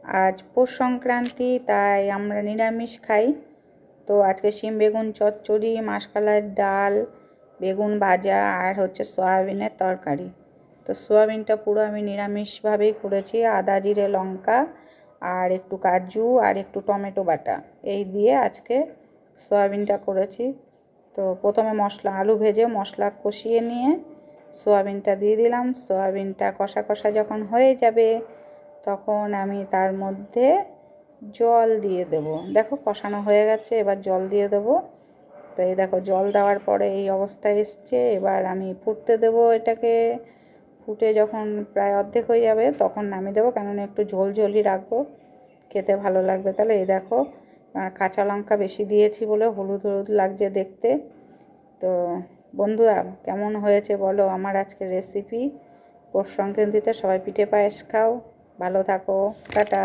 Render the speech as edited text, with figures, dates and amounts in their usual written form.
আজ পৌষ সংক্রান্তি, তাই আমরা নিরামিষ খাই। তো আজকে শিম বেগুন চচ্চড়ি, মাসকলাইয়ের ডাল, বেগুন ভাজা আর হচ্ছে সয়াবিনের তরকারি। তো সয়াবিনটা পুরো আমি নিরামিষভাবেই করেছি। আদা জিরে লঙ্কা আর একটু কাজু আর একটু টমেটো বাটা এই দিয়ে আজকে সয়াবিনটা করেছি। তো প্রথমে আলু ভেজে মশলা কষিয়ে নিয়ে সয়াবিনটা দিয়ে দিলাম। সয়াবিনটা কষা কষা যখন হয়ে যাবে তখন আমি তার মধ্যে জল দিয়ে দেব। দেখো কষানো হয়ে গেছে, এবার জল দিয়ে দেব। তো এই দেখো জল দেওয়ার পরে এই অবস্থায় এসছে। এবার আমি ফুটতে দেব এটাকে। ফুটে যখন প্রায় অর্ধেক হয়ে যাবে তখন নামিয়ে দেবো, কেননা একটু ঝোলঝোলই রাখবো, খেতে ভালো লাগবে। তাহলে এই দেখো কাঁচা লঙ্কা বেশি দিয়েছি বলে হলুদ হলুদ লাগছে দেখতে। তো বন্ধুরা, কেমন হয়েছে বলো আমার আজকের রেসিপি। পৌষ সংক্রান্তিতে সবাই পিঠে পায়েস খাও। ভালো থাকো, টাটা।